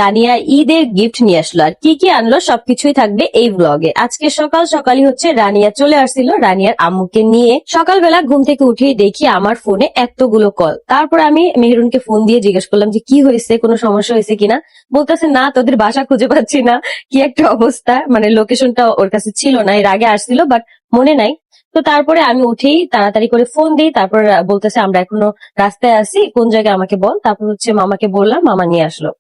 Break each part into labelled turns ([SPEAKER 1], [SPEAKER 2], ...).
[SPEAKER 1] রানিয়া ঈদের গিফট নিয়ে আসলো, আর কি কি আনলো সবকিছুই থাকবে এই ব্লগে। আজকে সকাল সকালই হচ্ছে রানিয়া চলে আসছিল রানিয়ার আম্মুকে নিয়ে। সকালবেলা ঘুম থেকে উঠেই দেখি আমার ফোনে এতগুলো কল। তারপর আমি মেহরুনকে ফোন দিয়ে জিজ্ঞেস করলাম যে কি হয়েছে, কোনো সমস্যা হয়েছে কিনা। বলতেছে না, তোদের বাসা খুঁজে পাচ্ছি না, কি একটা অবস্থা, মানে লোকেশনটা ওর কাছে ছিল না, এর আগে আসছিল বাট মনে নাই। তো তারপরে আমি উঠেই তাড়াতাড়ি করে ফোন দিই, তারপর বলতেছে আমরা এখনো রাস্তায় আছি, কোন জায়গায় আমাকে বল। তারপর হচ্ছে মামাকে বললাম, মামা নিয়ে আসলো।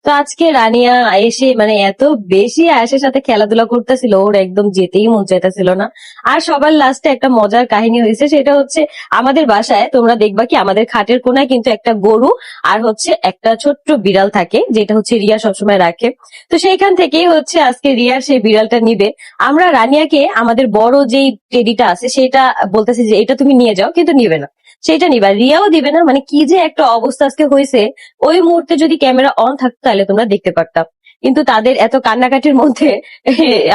[SPEAKER 1] তো আজকে রানিয়া এসে মানে এত বেশি আয়েশের সাথে খেলাধুলা করতেছিল, ওর একদম যেতেই মন চাইতেছিল না। আর সবার লাস্টে একটা মজার কাহিনী হয়েছে, সেটা হচ্ছে আমাদের বাসায় তোমরা দেখবা কি আমাদের খাটের কোনায় কিন্তু একটা গরু আর হচ্ছে একটা ছোট্ট বিড়াল থাকে, যেটা হচ্ছে রিয়া সবসময় রাখে। তো সেইখান থেকেই হচ্ছে আজকে রিয়ার সেই বিড়ালটা নিবে। আমরা রানিয়াকে আমাদের বড় যেই টেডিটা আছে সেটা বলতেছি যে এটা তুমি নিয়ে যাও, কিন্তু নিবে না। সেটা নিবা, রিয়াও দিবে না। মানে কি যে একটা অবস্থা আজকে হয়েছে, ওই মুহূর্তে যদি ক্যামেরা অন থাকতো তাহলে তোমরা দেখতে পারতাম। কিন্তু তাদের এত কান্নাকাটির মধ্যে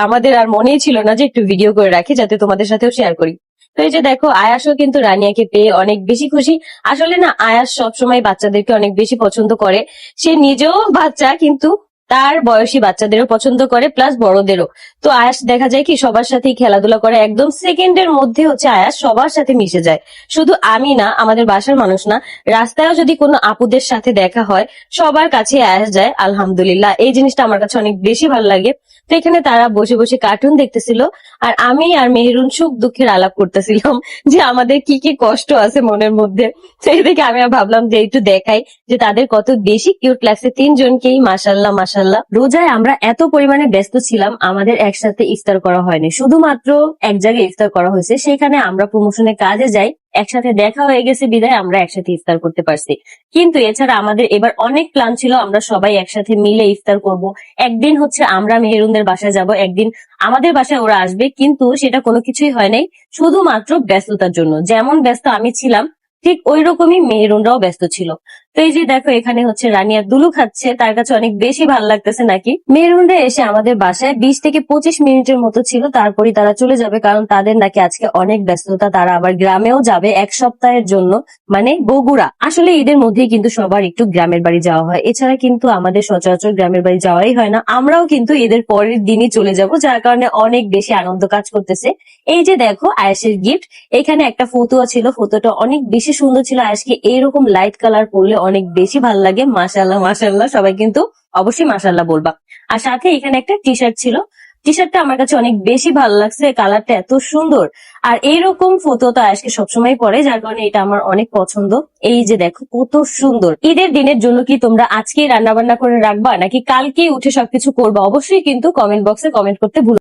[SPEAKER 1] আমাদের আর মনেই ছিল না যে একটু ভিডিও করে রাখি যাতে তোমাদের সাথেও শেয়ার করি। তো এই যে দেখো, আয়াসও কিন্তু রানিয়াকে পেয়ে অনেক বেশি খুশি। আসলে না, আয়াস সবসময় বাচ্চাদেরকে অনেক বেশি পছন্দ করে। সে নিজেও বাচ্চা, কিন্তু তার বয়সী বাচ্চাদেরও পছন্দ করে, প্লাস বড়দেরও। তো আয়াস দেখা যায় কি সবার সাথেই খেলাধুলা করে, একদম সেকেন্ডের মধ্যে হচ্ছে আয়াস সবার সাথে মিশে যায়। শুধু আমি না, আমাদের বাসার মানুষ না, রাস্তায়ও যদি কোনো আপুদের সাথে দেখা হয় সবার কাছে আয়াস যায়। আলহামদুলিল্লাহ, এই জিনিসটা আমার কাছে অনেক বেশি ভালো লাগে। তো এখানে তারা বসে বসে কার্টুন দেখতেছিল, আর আমি আর মেহেরুন সুখ দুঃখের আলাপ করতেছিলাম যে আমাদের কি কি কষ্ট আছে মনের মধ্যে। সেই থেকে আমি আর ভাবলাম যে একটু দেখাই যে তাদের কত বেশি কিউট লাগছে তিনজনকেই। মাশাল্লাহ মাশাল্লাহ। রোজায় আমরা এত পরিমাণে ব্যস্ত ছিলাম, আমাদের একসাথে ইফতার করা হয়নি। শুধুমাত্র এক জায়গায় ইফতার করা হয়েছে, সেখানে আমরা প্রমোশনের কাজে যাই, একসাথে দেখা হয়ে গেছে বিদায় আমরা একসাথে ইফতার করতে পারছি। কিন্তু এছাড়া আমাদের এবার অনেক প্ল্যান ছিল, আমরা সবাই একসাথে মিলে ইফতার করব। একদিন হচ্ছে আমরা মেহেরুনদের বাসায় যাব, একদিন আমাদের বাসায় ওরা আসবে, কিন্তু সেটা কোনো কিছুই হয় নাই। শুধুমাত্র ব্যস্ততার জন্য, যেমন ব্যস্ত আমি ছিলাম ঠিক ওই রকমই মেহেরুনরাও ব্যস্ত ছিল। তো এই যে দেখো, এখানে হচ্ছে রানিয়া দুলু খাচ্ছে, তার কাছে অনেক বেশি ভালো লাগতেছে নাকি। মেহেরুনরা এসে আমাদের বাসায় 20 থেকে 25 মিনিটের মতো ছিল, তারপরই তারা চলে যাবে, কারণ তাদের নাকি আজকে অনেক ব্যস্ততা, তারা আবার গ্রামেও যাবে 1 সপ্তাহের জন্য, মানে বগুড়া। আসলে ঈদের মধ্যেই কিন্তু সবার একটু গ্রামের বাড়ি যাওয়া হয়, এছাড়া কিন্তু আমাদের সচরাচর গ্রামের বাড়ি যাওয়াই হয় না। আমরাও কিন্তু ঈদের পরের দিনই চলে যাব, যার কারণে অনেক বেশি আনন্দ কাজ করতেছে। এই যে দেখো আয়েশের গিফট, এখানে একটা ফতুয়া ছিল, ফতুয়াটা অনেক বেশি সুন্দর ছিল। আয়েশকে এইরকম লাইট কালার পরলে অনেক বেশি ভালো লাগে। মাশাল্লাহ মাশাল্লাহ, সবাই কিন্তু অবশ্যই মাশাল্লাহ বলবা। আর সাথে এখানে একটা টি শার্ট ছিল, টি শার্টটা আমার কাছে অনেক বেশি ভালো লাগছে, কালারটা এত সুন্দর। আর এইরকম ফতুয়া তো আয়েশকে সবসময় পরে, যার কারণে এটা আমার অনেক পছন্দ। এই যে দেখো কত সুন্দর। ঈদের দিনের জন্য কি তোমরা আজকেই রান্না বান্না করে রাখবা নাকি কালকেই উঠে সবকিছু করবা? অবশ্যই কিন্তু কমেন্ট বক্সে কমেন্ট করতে ভুলো